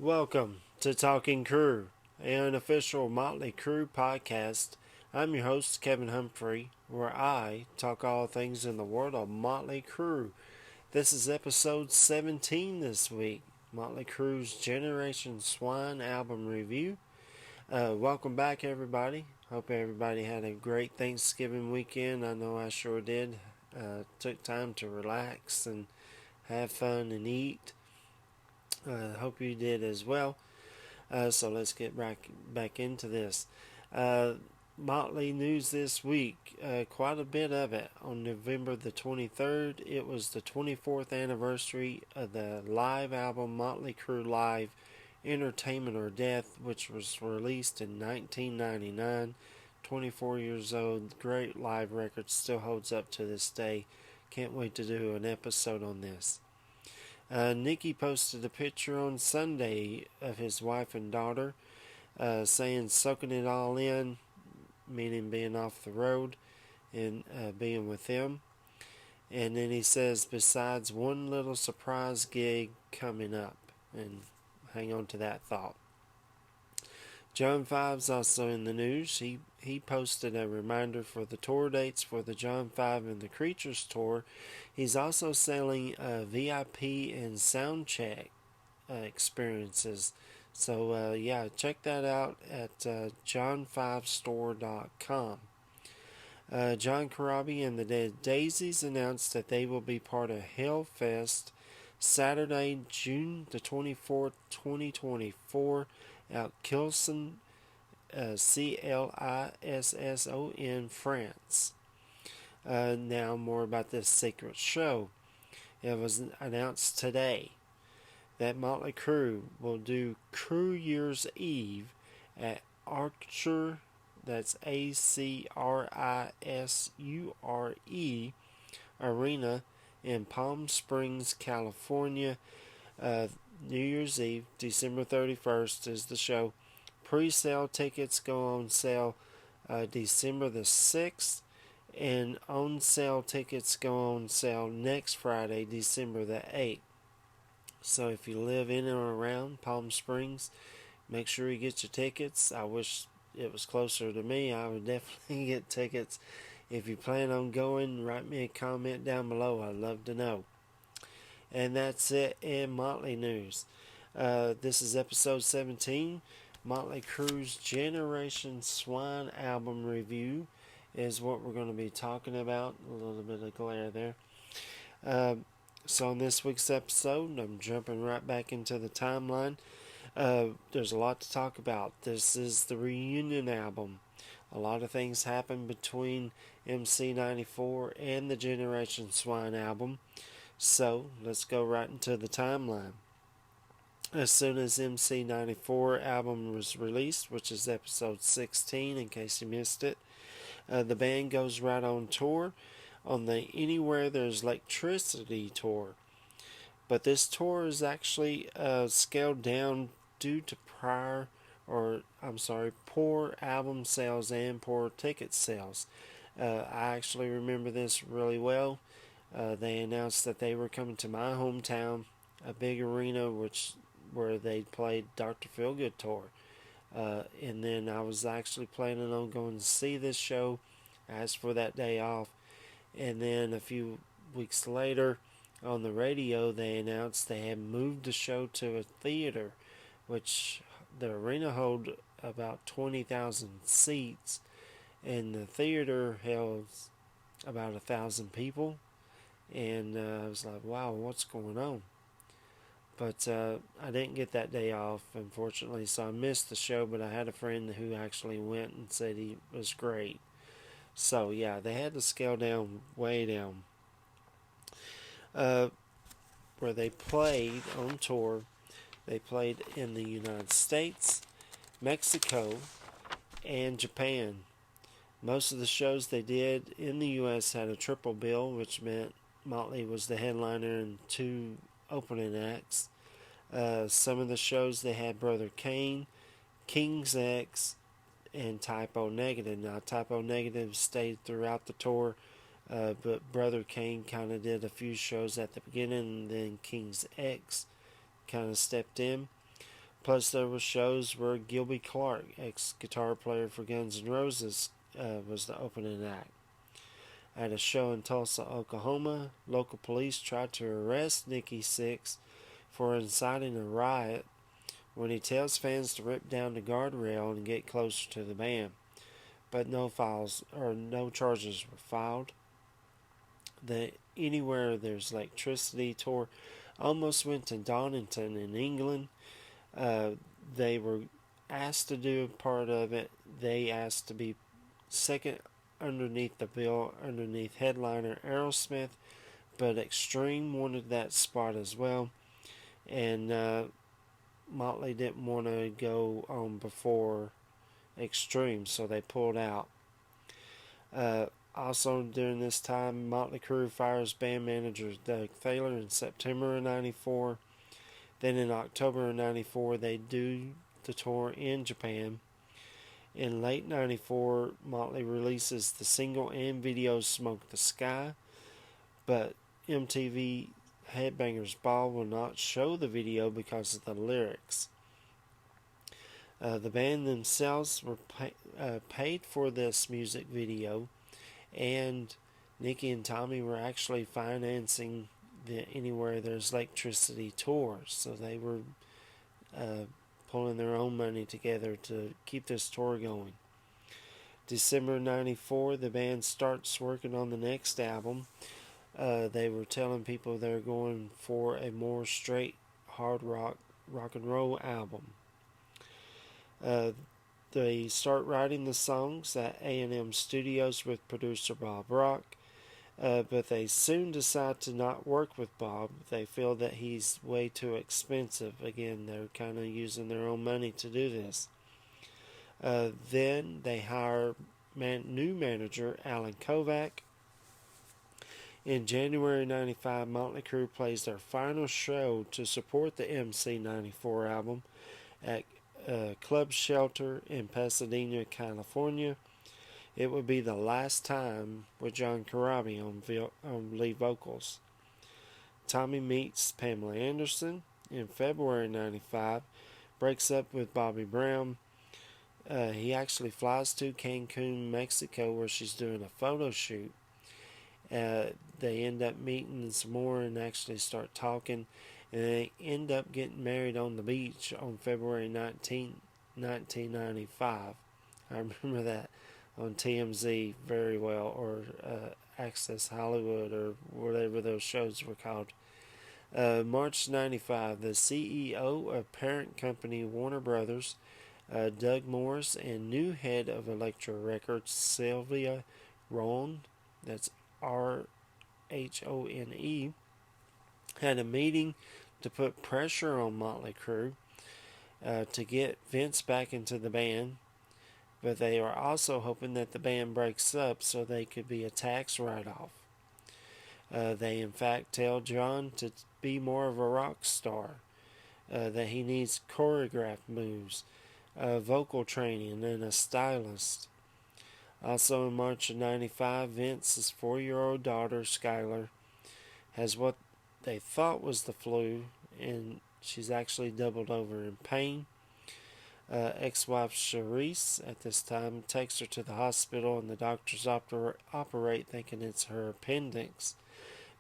Welcome to Talking Crue, an unofficial Motley Crue podcast. I'm your host, Kevin Humphrey, where I talk all things in the world of Motley Crue. This is episode 17 this week, Motley Crue's Generation Swine album review. Welcome back, everybody. Hope everybody had a great Thanksgiving weekend. I know I sure did. Took time to relax and have fun and eat. Hope you did as well. So let's get back into this. Uh, Motley news this week, quite a bit of it. On November the 23rd, it was the 24th anniversary of the live album Motley Crue Live Entertainment or Death, which was released in 1999. 24 years old, great live record, still holds up to this day. Can't wait to do an episode on this. Nicky posted a picture on Sunday of his wife and daughter, saying soaking it all in, meaning being off the road and being with them. And then he says, besides one little surprise gig coming up. And hang on to that thought. John 5's also in the news. He posted a reminder for the tour dates for the John 5 and the Creatures tour. He's also selling VIP and soundcheck experiences. So, check that out at john5store.com. John Corabi and the Dead Daisies announced that they will be part of Hellfest Saturday, June the 24th, 2024 at Kilson, Clisson, France. Now more about this secret show. It was announced today that Motley Crue will do Crue Year's Eve at Archer, that's ACRISURE Arena in Palm Springs, California. New Year's Eve, December 31st is the show. Pre-sale tickets go on sale December the 6th, and on-sale tickets go on sale next Friday, December the 8th. So if you live in or around Palm Springs, make sure you get your tickets. I wish it was closer to me. I would definitely get tickets. If you plan on going, write me a comment down below. I'd love to know. And that's it in Motley news. This is episode 17. Motley Crue's Generation Swine album review is what we're going to be talking about. A little bit of glare there. So in this week's episode, I'm jumping right back into the timeline. There's a lot to talk about. This is the reunion album. A lot of things happened between MC94 and the Generation Swine album. So, let's go right into the timeline. As soon as MC94 album was released, which is episode 16 in case you missed it, the band goes right on tour on the Anywhere There's Electricity tour. But this tour is actually scaled down due to poor album sales and poor ticket sales. I actually remember this really well. They announced that they were coming to my hometown, a big arena where they played Dr. Feelgood tour. And then I was actually planning on going to see this show. I asked for that day off. And then a few weeks later, on the radio, they announced they had moved the show to a theater, which the arena held about 20,000 seats. And the theater held about 1,000 people. And I was like, wow, what's going on? But I didn't get that day off, unfortunately, so I missed the show, but I had a friend who actually went and said he was great. So, yeah, they had to scale down, way down. Where they played on tour, they played in the United States, Mexico, and Japan. Most of the shows they did in the U.S. had a triple bill, which meant Motley was the headliner and two opening acts. Some of the shows they had Brother Kane, King's X, and Typo Negative. Now, Typo Negative stayed throughout the tour, but Brother Kane kind of did a few shows at the beginning, and then King's X kind of stepped in. Plus, there were shows where Gilby Clarke, ex-guitar player for Guns N' Roses, was the opening act. At a show in Tulsa, Oklahoma, local police tried to arrest Nikki Sixx for inciting a riot when he tells fans to rip down the guardrail and get closer to the band, but no charges were filed. The Anywhere There's Electricity tour almost went to Donington in England. They were asked to do a part of it. They asked to be second underneath the bill, underneath headliner Aerosmith, but Extreme wanted that spot as well, and Motley didn't want to go on before Extreme, so they pulled out. Also during this time, Motley Crue fires band manager Doug Thaler in September of '94. Then in October of '94, they do the tour in Japan. In late '94, Motley releases the single and video Smoke the Sky, but MTV Headbangers Ball will not show the video because of the lyrics. The band themselves were paid for this music video, and Nikki and Tommy were actually financing the Anywhere There's Electricity tour, so they were pulling their own money together to keep this tour going. December '94, the band starts working on the next album. They were telling people they're going for a more straight hard rock and roll album. They start writing the songs at A&M Studios with producer Bob Rock, but they soon decide to not work with Bob. They feel that he's way too expensive. Again, they're kind of using their own money to do this. Then they hire new manager Alan Kovac. In January '95, Motley Crue plays their final show to support the MC '94 album at Club Shelter in Pasadena, California. It would be the last time with John Corabi on lead vocals. Tommy meets Pamela Anderson in February '95, breaks up with Bobby Brown. He actually flies to Cancun, Mexico, where she's doing a photo shoot. They end up meeting some more and actually start talking, and they end up getting married on the beach on February 19, 1995. I remember that on TMZ very well, or Access Hollywood, or whatever those shows were called. March '95, the CEO of parent company Warner Brothers, Doug Morris, and new head of Elektra Records, Sylvia Rhone, that's Rhone, had a meeting to put pressure on Motley Crue to get Vince back into the band, but they are also hoping that the band breaks up so they could be a tax write-off. They in fact tell John to be more of a rock star, that he needs choreographed moves, vocal training, and a stylist. Also in March of '95, Vince's 4-year-old daughter, Skylar, has what they thought was the flu, and she's actually doubled over in pain. Ex-wife Charisse at this time takes her to the hospital, and the doctors operate thinking it's her appendix,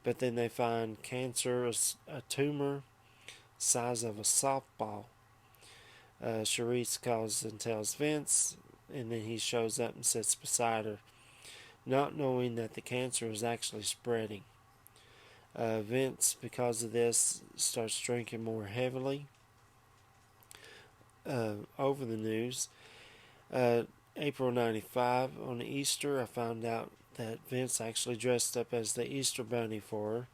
but then they find cancer, a tumor size of a softball. Charisse calls and tells Vince, and then he shows up and sits beside her, not knowing that the cancer is actually spreading. Vince, because of this, starts drinking more heavily. Over the news, April '95, on Easter, I found out that Vince actually dressed up as the Easter Bunny for her.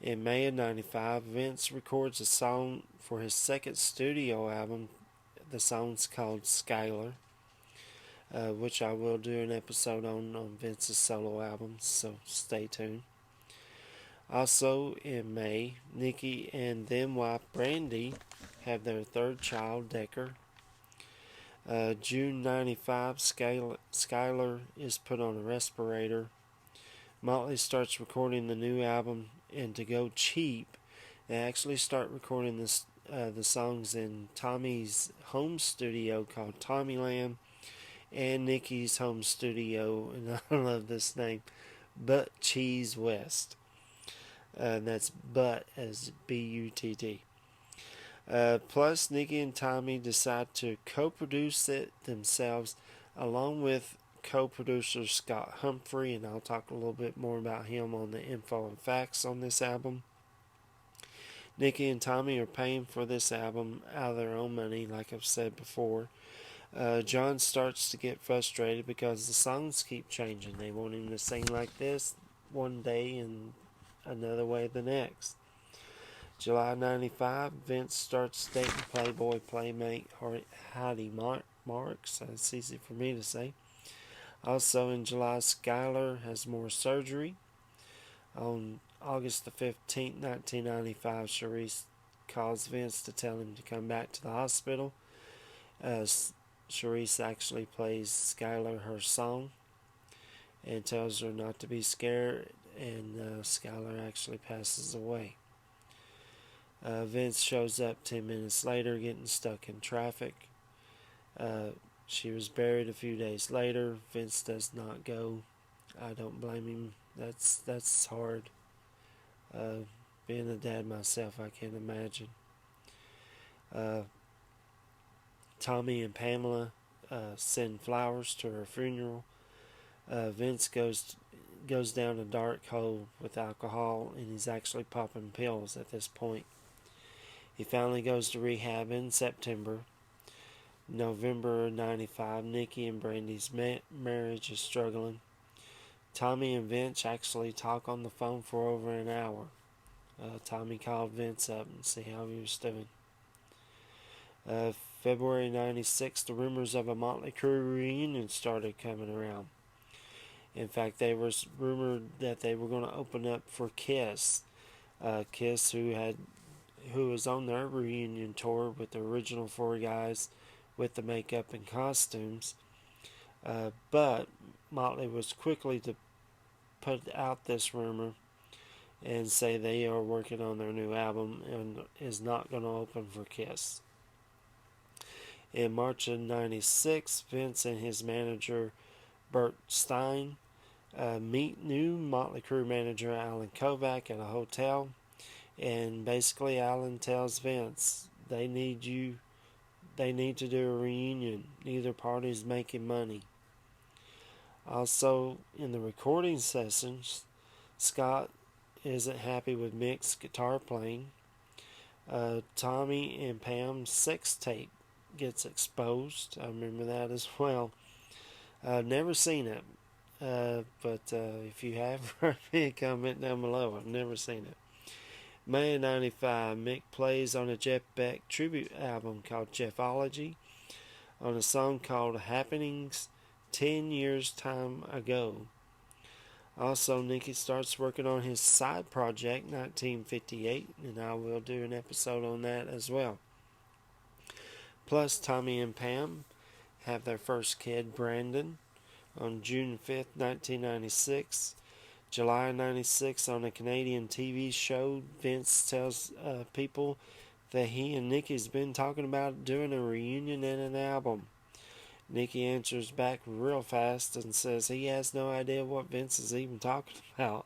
In May of '95, Vince records a song for his second studio album. The song's called Skylar, which I will do an episode on Vince's solo albums, so stay tuned. Also in May, Nikki and then wife Brandy have their third child, Decker. June '95, Skylar is put on a respirator. Motley starts recording the new album, and to go cheap, they actually start recording this the songs in Tommy's home studio called Tommyland and Nikki's home studio, and I love this name, Butt Cheese West. That's Butt as Butt. Plus, Nikki and Tommy decide to co-produce it themselves, along with co-producer Scott Humphrey, and I'll talk a little bit more about him on the info and facts on this album. Nikki and Tommy are paying for this album out of their own money, like I've said before. John starts to get frustrated because the songs keep changing. They want him to sing like this one day and another way the next. July 95, Vince starts dating Playboy playmate Heidi Marks. That's easy for me to say. Also in July, Skylar has more surgery. On August the 15th, 1995, Charisse calls Vince to tell him to come back to the hospital. Charisse actually plays Skylar her song and tells her not to be scared, and Skylar actually passes away. Vince shows up 10 minutes later, getting stuck in traffic. She was buried a few days later. Vince does not go. I don't blame him. That's hard. Being a dad myself, I can't imagine. Tommy and Pamela send flowers to her funeral. Vince goes down a dark hole with alcohol, and he's actually popping pills at this point. He finally goes to rehab in September. November 95, Nikki and Brandy's marriage is struggling. Tommy and Vince actually talk on the phone for over an hour. Tommy called Vince up and see how he was doing. February 96, the rumors of a Motley Crue reunion started coming around. In fact, they were rumored that they were going to open up for Kiss. Kiss, who was on their reunion tour with the original four guys with the makeup and costumes. But Motley was quickly to put out this rumor and say they are working on their new album and is not going to open for Kiss. In March of 96, Vince and his manager Bert Stein meet new Motley Crue manager Alan Kovac at a hotel, and basically Alan tells Vince they need to do a reunion. Neither party's making money. Also, in the recording sessions, Scott isn't happy with Mick's guitar playing. Tommy and Pam's sex tape gets exposed. I remember that as well. I've never seen it, but if you have, write me a comment down below. I've never seen it. May of 95, Mick plays on a Jeff Beck tribute album called Jeffology on a song called Happenings 10 Years Time Ago. Also, Nicky starts working on his side project, 1958, and I will do an episode on that as well. Plus, Tommy and Pam have their first kid, Brandon, on June 5th, 1996. July 96, on a Canadian TV show, Vince tells people that he and Nicky's been talking about doing a reunion and an album. Nicky answers back real fast and says he has no idea what Vince is even talking about.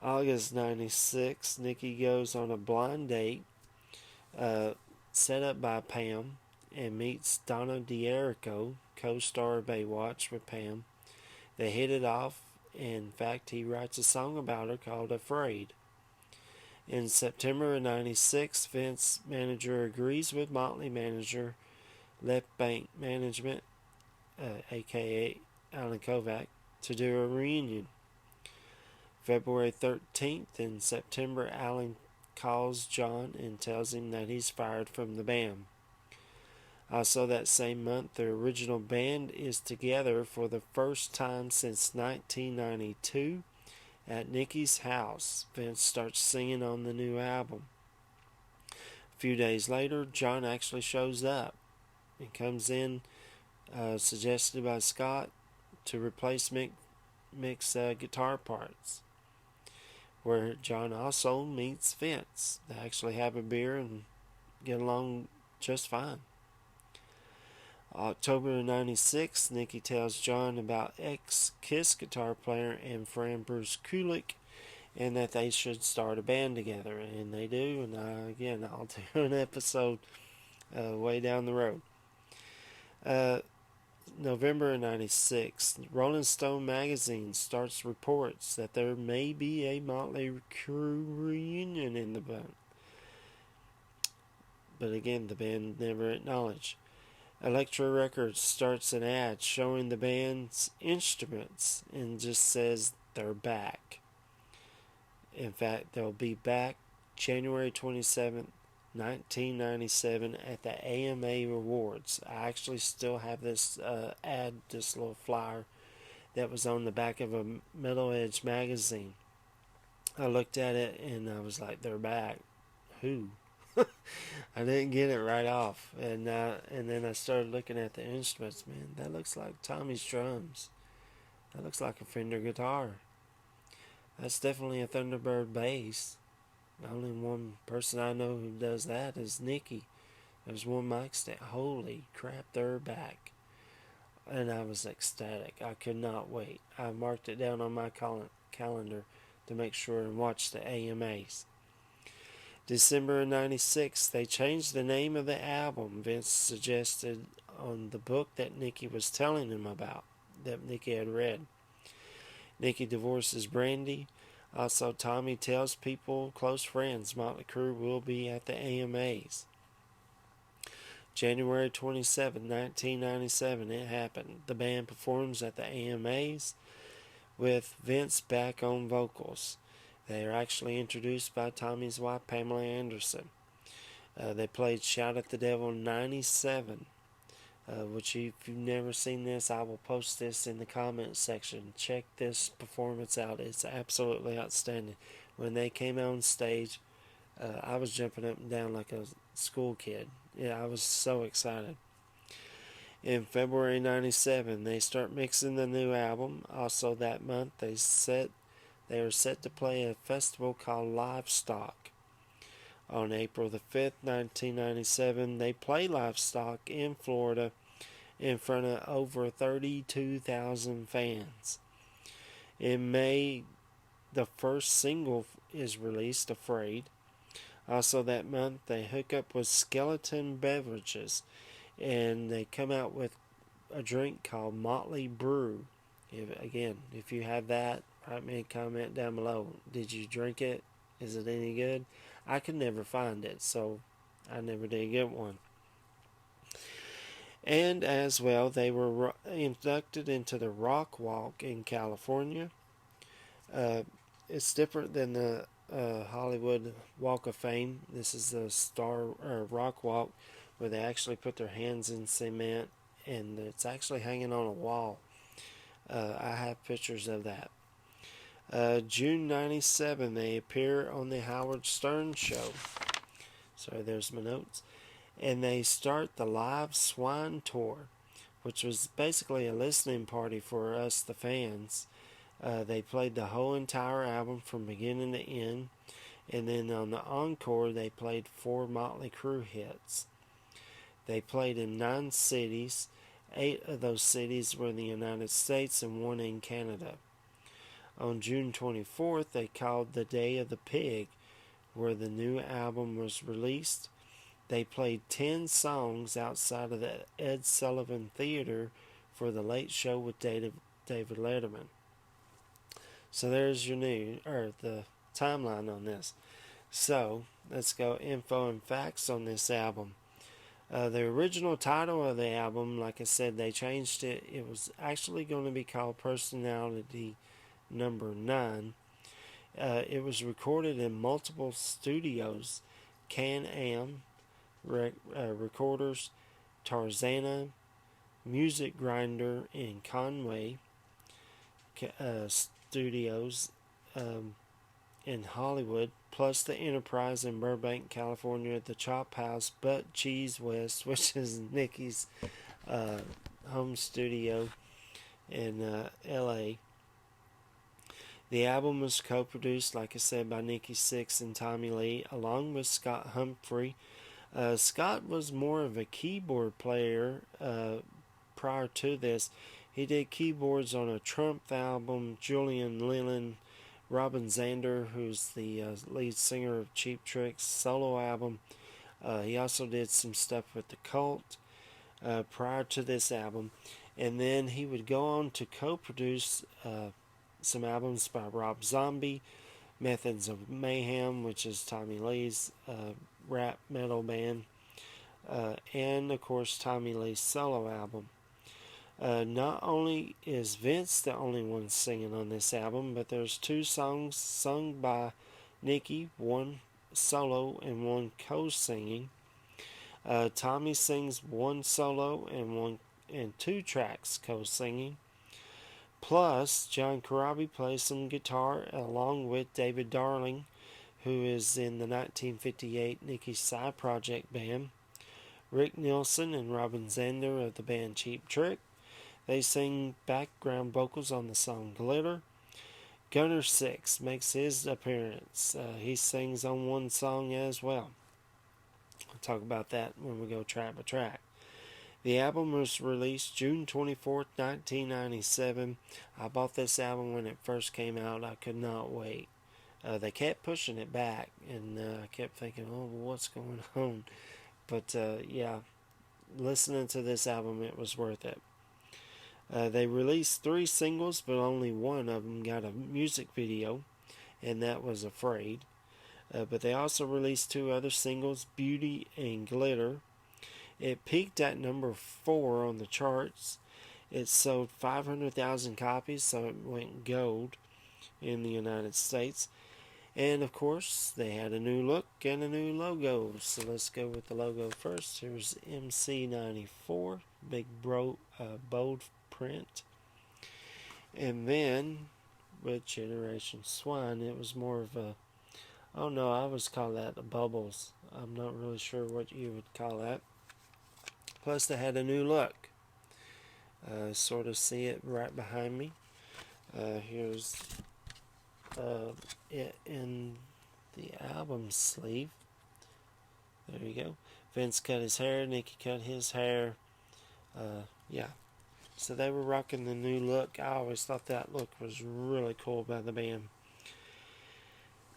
August 96, Nicky goes on a blind date set up by Pam and meets Donna D'Errico, co-star of Baywatch with Pam. They hit it off. In fact, he writes a song about her called Afraid. In September of 96, Vince manager agrees with Motley manager Left Bank Management, aka Alan Kovac, to do a reunion. February 13th, in September, Alan calls John and tells him that he's fired from the band. Also that same month, the original band is together for the first time since 1992 at Nicky's house. Vince starts singing on the new album. A few days later, John actually shows up and comes in, suggested by Scott, to replace Mick's guitar parts, where John also meets Vince. They actually have a beer and get along just fine. October '96, Nikki tells John about ex-Kiss guitar player and friend Bruce Kulick, and that they should start a band together, and they do. And again, I'll do an episode way down the road. November '96, Rolling Stone magazine starts reports that there may be a Motley Crue reunion in the band. But again, the band never acknowledged. Elektra Records starts an ad showing the band's instruments and just says they're back. In fact, they'll be back January 27th, 1997 at the AMA Awards. I actually still have this ad, this little flyer that was on the back of a Metal Edge magazine. I looked at it and I was like, they're back. Who? I didn't get it right off. And then I started looking at the instruments. Man, that looks like Tommy's drums. That looks like a Fender guitar. That's definitely a Thunderbird bass. The only one person I know who does that is Nikki. There's one mic stand. Holy crap, they're back. And I was ecstatic. I could not wait. I marked it down on my calendar to make sure and watch the AMAs. December of '96, they changed the name of the album Vince suggested on the book that Nikki was telling him about, that Nikki had read. Nikki divorces Brandy. Also, Tommy tells people, close friends, Motley Crue will be at the AMAs. January 27, 1997, it happened. The band performs at the AMAs with Vince back on vocals. They are actually introduced by Tommy's wife, Pamela Anderson. They played Shout at the Devil 97, which if you've never seen this, I will post this in the comments section. Check this performance out. It's absolutely outstanding. When they came on stage, I was jumping up and down like a school kid. Yeah, I was so excited. In February '97, they start mixing the new album. Also that month, they are set to play a festival called Livestock. On April the 5th, 1997, they play Livestock in Florida in front of over 32,000 fans. In May, the first single is released, Afraid. Also that month, they hook up with Skeleton Beverages, and they come out with a drink called Motley Brew. If you have that, write me a comment down below. Did you drink it? Is it any good? I could never find it, so I never did get one. And as well, they were inducted into the Rock Walk in California. It's different than the Hollywood Walk of Fame. This is the Rock Walk, where they actually put their hands in cement, and it's actually hanging on a wall. I have pictures of that. June '97, they appear on the Howard Stern Show. Sorry, there's my notes. And they start the live Swine tour, which was basically a listening party for us, the fans. They played the whole entire album from beginning to end. And then on the encore, they played 4 Motley Crue hits. They played in 9 cities. 8 of those cities were in the United States and 1 in Canada. On June 24th, they called the Day of the Pig, where the new album was released. They played 10 songs outside of the Ed Sullivan Theater for the Late Show with David Letterman. So there's the timeline on this. So let's go info and facts on this album. The original title of the album, like I said, they changed it. It was actually going to be called Personality Number 9. It was recorded in multiple studios: Can-Am Recorders, Tarzana, Music Grinder in Conway Studios in Hollywood, plus the Enterprise in Burbank, California, the Chop House, Butt Cheese West, which is Nikki's home studio in LA. The album was co-produced, like I said, by Nikki Sixx and Tommy Lee, along with Scott Humphrey Scott was more of a keyboard player prior to this. He did keyboards on a Trump album, Julian Lennon, Robin Zander, who's the lead singer of Cheap Trick's solo album. He also did some stuff with the Cult prior to this album. And then he would go on to co-produce some albums by Rob Zombie, Methods of Mayhem, which is Tommy Lee's rap metal band, and of course Tommy Lee's solo album. Not only is Vince the only one singing on this album, but there's 2 songs sung by Nicky, one solo and one co-singing. Tommy sings 1 solo and 2 tracks co-singing. Plus, John Corabi plays some guitar along with David Darling, who is in the 1958 Nicky's side project band. Rick Nielsen and Robin Zander of the band Cheap Trick. They sing background vocals on the song Glitter. Gunner Six makes his appearance. He sings on 1 song as well. I'll talk about that when we go track by track. The album was released June 24th, 1997. I bought this album when it first came out. I could not wait. They kept pushing it back, and I kept thinking, oh, what's going on? But yeah, listening to this album, it was worth it. They released 3 singles, but only one of them got a music video, and that was Afraid. But they also released 2 other singles, Beauty and Glitter. It peaked at number 4 on the charts. It sold 500,000 copies, so it went gold in the United States. And of course, they had a new look and a new logo. So let's go with the logo first. Here's MC94, big bold print. And then with Generation Swine, it was more of a, oh no, I always call that the bubbles. I'm not really sure what you would call that. Plus, they had a new look. Sort of see it right behind me. Here's it in the album sleeve. There you go. Vince cut his hair. Nicky cut his hair. Yeah. So they were rocking the new look. I always thought that look was really cool by the band.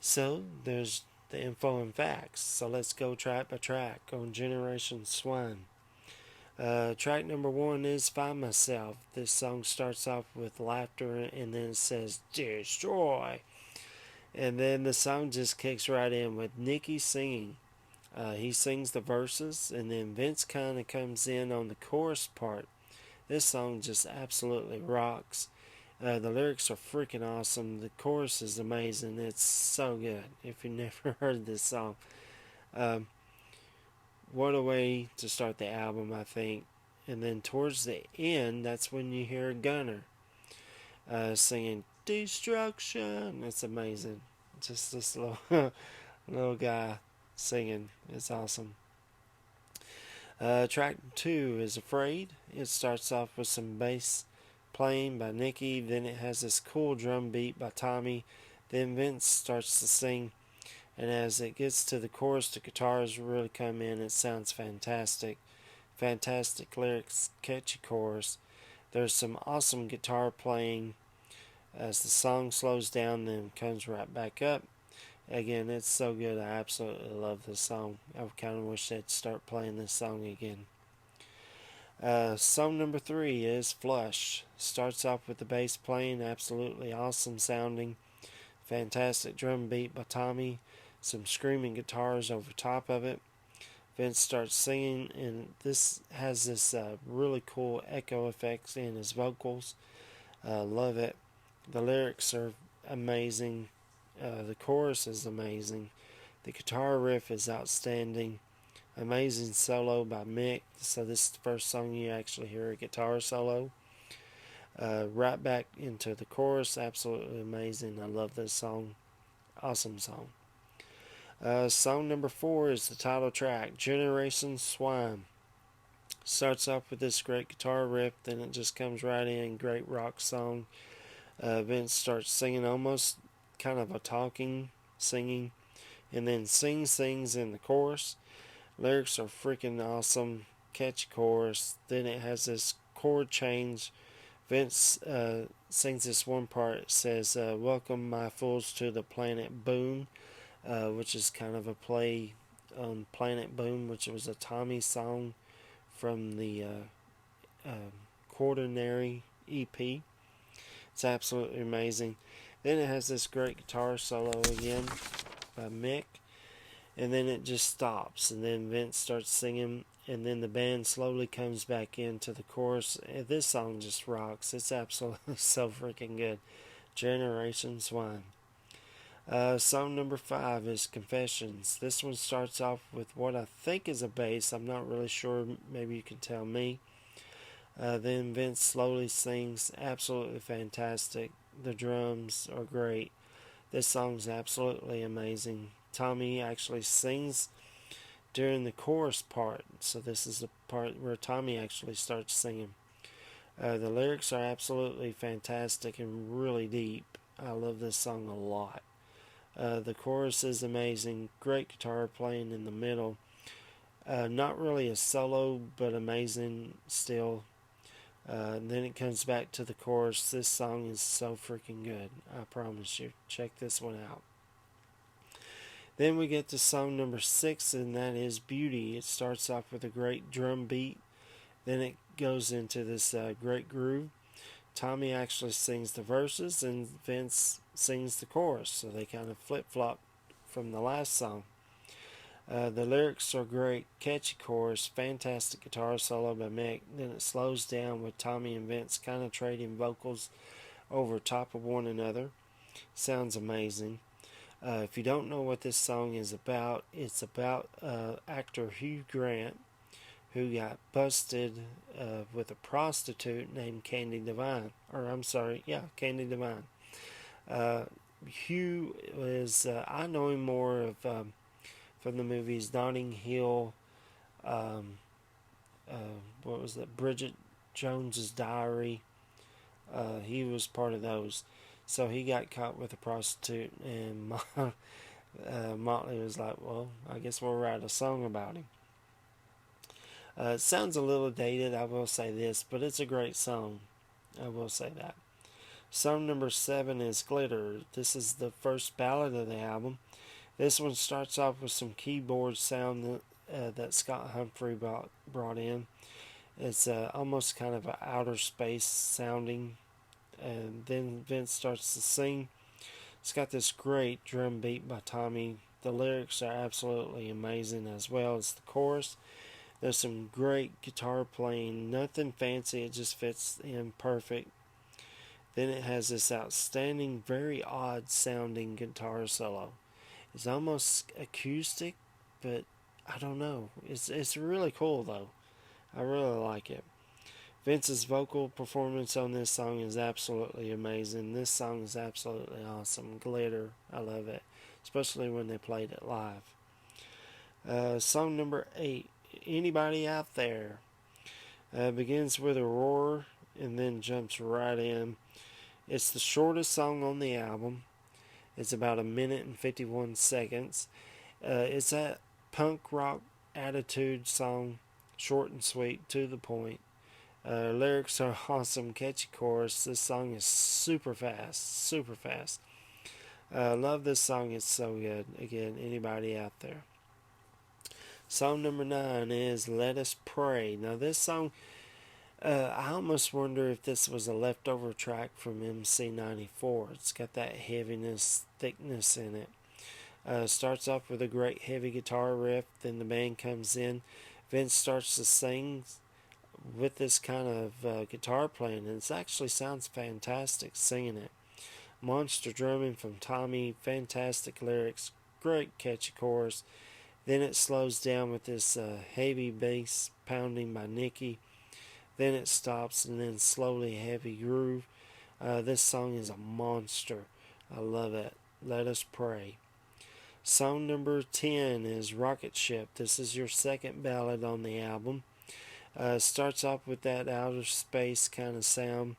So there's the info and facts. So let's go track by track on Generation Swine. Track number 1 is Find Myself. This song starts off with laughter and then it says Destroy. And then the song just kicks right in with Nicky singing. He sings the verses and then Vince kind of comes in on the chorus part. This song just absolutely rocks. The lyrics are freaking awesome. The chorus is amazing. It's so good. If you've never heard this song. What a way to start the album, I think. And then towards the end, that's when you hear Gunner singing Destruction. It's amazing. Just this little guy singing. It's awesome. Track 2 is Afraid. It starts off with some bass playing by Nicky. Then it has this cool drum beat by Tommy. Then Vince starts to sing. And as it gets to the chorus, the guitars really come in. It sounds fantastic. Fantastic lyrics, catchy chorus. There's some awesome guitar playing as the song slows down, then comes right back up. Again, it's so good. I absolutely love this song. I kind of wish they'd start playing this song again. Song number 3 is Flush. Starts off with the bass playing, absolutely awesome sounding. Fantastic drum beat by Tommy. Some screaming guitars over top of it. Vince starts singing, and this has this really cool echo effects in his vocals. Love it. The lyrics are amazing. The chorus is amazing. The guitar riff is outstanding. Amazing solo by Mick. So this is the first song you actually hear a guitar solo. Right back into the chorus. Absolutely amazing. I love this song. Awesome song. Song number 4 is the title track, Generation Swine. Starts off with this great guitar riff, then it just comes right in. Great rock song. Vince starts singing, almost kind of a talking, singing, and then sings in the chorus. Lyrics are freaking awesome. Catchy chorus. Then it has this chord change. Vince sings this one part. It says, "Welcome my fools to the planet Boom," which is kind of a play on Planet Boom, which was a Tommy song from the Quaternary EP. It's absolutely amazing. Then it has this great guitar solo again by Mick, and then it just stops, and then Vince starts singing, and then the band slowly comes back into the chorus. This song just rocks. It's absolutely so freaking good. Generation Swine. Song number 5 is Confessions. This one starts off with what I think is a bass. I'm not really sure. Maybe you can tell me. Then Vince slowly sings. Absolutely fantastic. The drums are great. This song's absolutely amazing. Tommy actually sings during the chorus part. So this is the part where Tommy actually starts singing. The lyrics are absolutely fantastic and really deep. I love this song a lot. The chorus is amazing. Great guitar playing in the middle. Not really a solo, but amazing still. Then it comes back to the chorus. This song is so freaking good. I promise you. Check this one out. Then we get to song number 6, and that is Beauty. It starts off with a great drum beat. Then it goes into this great groove. Tommy actually sings the verses, and Vince sings the chorus. So they kind of flip-flop from the last song. The lyrics are great, catchy chorus, fantastic guitar solo by Mick. Then it slows down with Tommy and Vince kind of trading vocals over top of one another. Sounds amazing. If you don't know what this song is about, it's about actor Hugh Grant, who got busted with a prostitute named Candy Devine. Candy Devine. Hugh is, I know him more of from the movies Notting Hill, what was that, Bridget Jones's Diary. He was part of those. So he got caught with a prostitute, and Motley was like, well, I guess we'll write a song about him. It sounds a little dated, I will say this, but it's a great song. I will say that. Song number 7 is Glitter. This is the first ballad of the album. This one starts off with some keyboard sound that Scott Humphrey brought in. It's almost kind of an outer space sounding. And then Vince starts to sing. It's got this great drum beat by Tommy. The lyrics are absolutely amazing, as well as the chorus. There's some great guitar playing. Nothing fancy. It just fits in perfect. Then it has this outstanding, very odd sounding guitar solo. It's almost acoustic, but I don't know. It's really cool though. I really like it. Vince's vocal performance on this song is absolutely amazing. This song is absolutely awesome. Glitter, I love it, especially when they played it live. Song number 8, Anybody Out There, begins with a roar and then jumps right in. It's the shortest song on the album. It's about 1 minute and 51 seconds. It's that punk rock attitude song, short and sweet, to the point. Lyrics are awesome, catchy chorus. This song is super fast, super fast. Love this song, it's so good. Again, Anybody Out There. Song number 9 is Let Us Pray. Now this song, I almost wonder if this was a leftover track from MC94. It's got that heaviness, thickness in it. Starts off with a great heavy guitar riff, then the band comes in. Vince starts to sing with this kind of guitar playing, and it actually sounds fantastic singing it. Monster drumming from Tommy, fantastic lyrics, great catchy chorus. Then it slows down with this heavy bass pounding by Nicky. Then it stops, and then slowly heavy groove. This song is a monster. I love it. Let Us Pray. Song number 10 is Rocket Ship. This is your second ballad on the album. Starts off with that outer space kind of sound.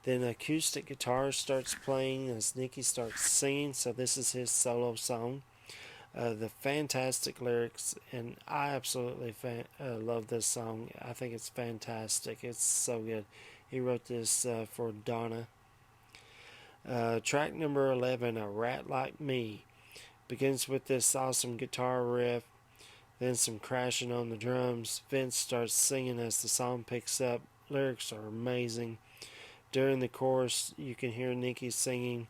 Then acoustic guitar starts playing as Nicky starts singing, so this is his solo song. The fantastic lyrics, and I absolutely love this song. I think it's fantastic. It's so good. He wrote this for Donna. Track number 11, A Rat Like Me, begins with this awesome guitar riff, then some crashing on the drums. Vince starts singing as the song picks up. Lyrics are amazing. During the chorus, you can hear Nikki singing.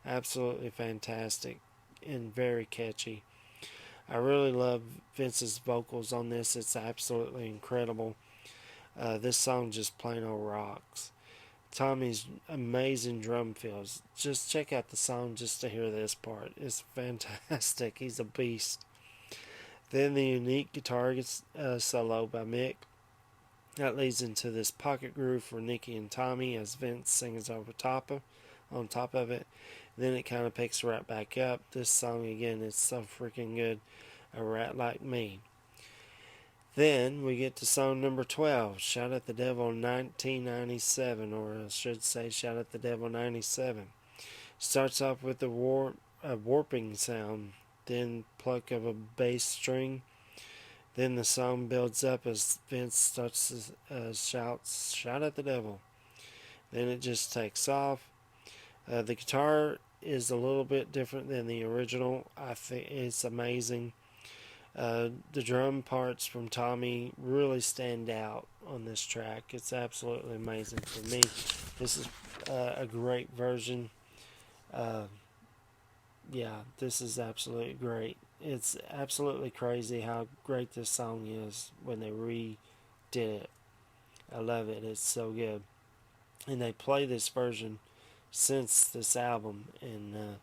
Absolutely fantastic and very catchy. I really love Vince's vocals on this. It's absolutely incredible. This song just plain old rocks. Tommy's amazing drum fills. Just check out the song just to hear this part. It's fantastic. He's a beast. Then the unique guitar solo by Mick. That leads into this pocket groove for Nikki and Tommy as Vince sings on top of it. Then it kind of picks right back up. This song again is so freaking good. A Rat Like Me. Then we get to song number 12, Shout at the Devil 1997, or I should say Shout at the Devil 97. Starts off with a warping sound, then pluck of a bass string. Then the song builds up as Vince starts to shout at the devil. Then it just takes off. The guitar is a little bit different than the original. I think it's amazing. The drum parts from Tommy really stand out on this track. It's absolutely amazing for me. This is a great version. This is absolutely great. It's absolutely crazy how great this song is when they redid it. I love it. It's so good. And they play this version since this album, and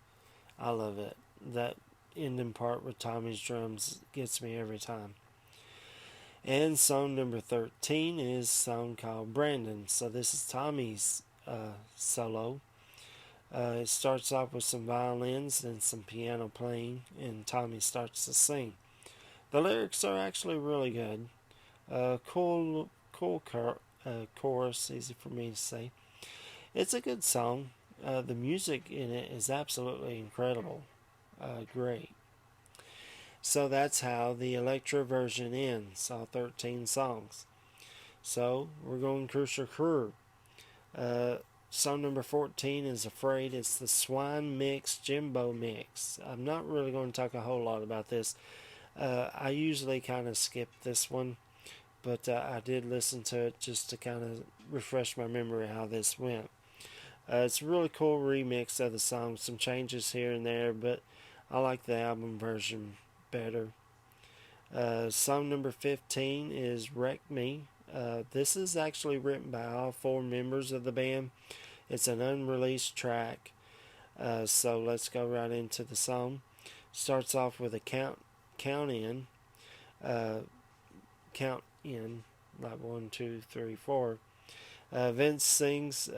I love it. That ending part with Tommy's drums gets me every time. And song number 13 is a song called Brandon. So this is Tommy's solo. It starts off with some violins and some piano playing, and Tommy starts to sing. The lyrics are actually really good. Cool chorus, easy for me to say. It's a good song. The music in it is absolutely incredible. Great. So that's how the Electra version ends, all 13 songs. So we're going Crucial Crue. Song number 14 is Afraid. It's the Swine mix, Jimbo mix. I'm not really going to talk a whole lot about this. I usually kind of skip this one, but I did listen to it just to kind of refresh my memory how this went. It's a really cool remix of the song, some changes here and there, but I like the album version better. Song number 15 is Wreck Me. This is actually written by all 4 members of the band. It's an unreleased track. So let's go right into the song. Starts off with a count in, like 1, 2, 3, 4. Vince sings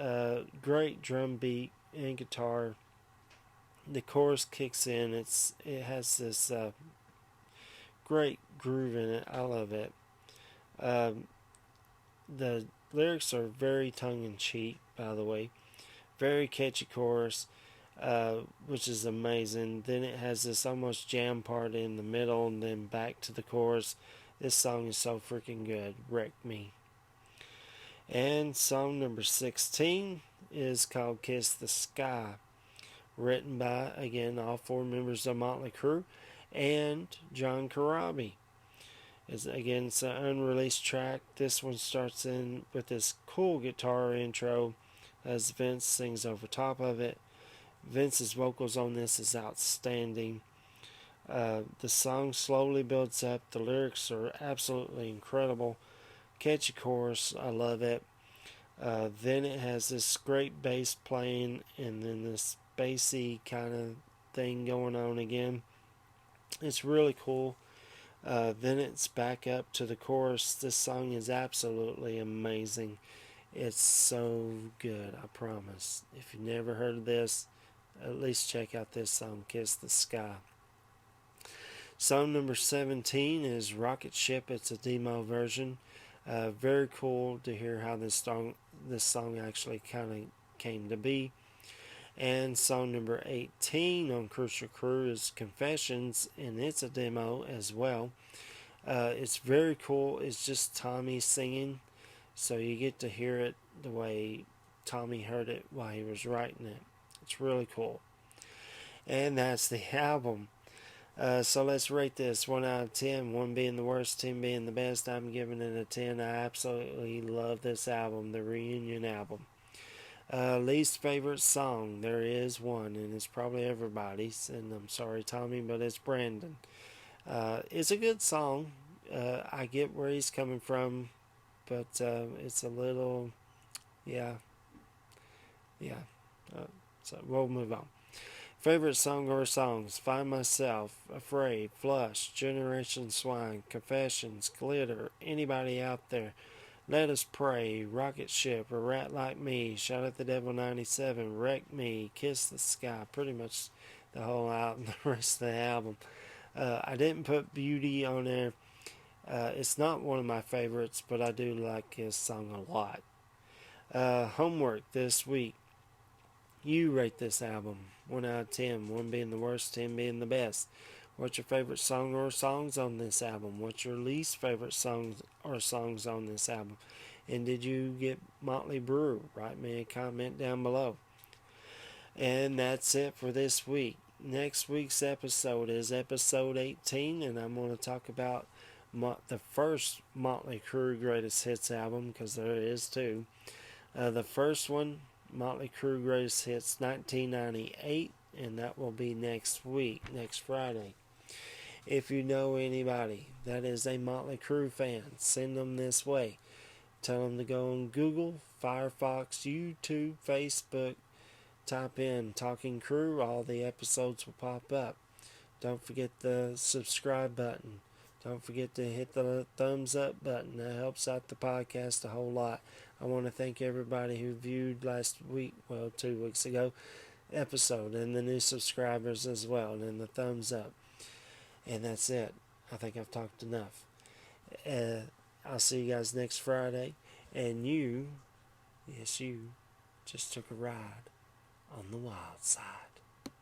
great drum beat and guitar. The chorus kicks in. It has this great groove in it. I love it. The lyrics are very tongue-in-cheek, by the way. Very catchy chorus, which is amazing. Then it has this almost jam part in the middle, and then back to the chorus. This song is so freaking good. Wreck Me. And song number 16 is called Kiss the Sky. Written by, again, all 4 members of Motley Crue and John Corabi. It's an unreleased track. This one starts in with this cool guitar intro as Vince sings over top of it. Vince's vocals on this is outstanding. The song slowly builds up. The lyrics are absolutely incredible. Catchy chorus. I love it. Then it has this great bass playing, and then this bassy kind of thing going on again. It's really cool. Then it's back up to the chorus. This song is absolutely amazing. It's so good, I promise. If you've never heard of this, at least check out this song, Kiss the Sky. Song number 17 is Rocket Ship. It's a demo version. Very cool to hear how this song actually kind of came to be. And song number 18 on Crucial Crue is Confessions, and it's a demo as well. It's very cool. It's just Tommy singing, so you get to hear it the way Tommy heard it while he was writing it. It's really cool. And that's the album. So let's rate this 1 out of 10, 1 being the worst, 10 being the best. I'm giving it a 10. I absolutely love this album, the reunion album. Least favorite song, there is one, and it's probably everybody's, and I'm sorry, Tommy, but it's Brandon. It's a good song. I get where he's coming from, but it's a little, yeah. So we'll move on. Favorite song or songs: Find Myself, Afraid, Flush, Generation Swine, Confessions, Glitter, Anybody Out There, Let Us Pray, Rocket Ship, A Rat Like Me, Shout at the Devil 97, Wreck Me, Kiss the Sky, pretty much the whole album, the rest of the album. I didn't put Beauty on there. It's not one of my favorites, but I do like this song a lot. Homework this week. You rate this album 1 out of 10, 1 being the worst, 10 being the best. What's your favorite song or songs on this album? What's your least favorite songs or songs on this album? And did you get Motley Brew? Write me a comment down below. And that's it for this week. Next week's episode is episode 18, and I'm going to talk about the first Motley Crue Greatest Hits album, because there is two. The first one, Motley Crue Greatest Hits 1998, and that will be next week, next Friday. If you know anybody that is a Motley Crue fan, send them this way. Tell them to go on Google, Firefox, YouTube, Facebook, type in Talking Crue, all the episodes will pop up. Don't forget the subscribe button. Don't forget to hit the thumbs up button. That helps out the podcast a whole lot. I want to thank everybody who viewed last week, 2 weeks ago, episode, and the new subscribers as well, and the thumbs up. And that's it. I think I've talked enough. I'll see you guys next Friday. And you, yes, you, just took a ride on the wild side.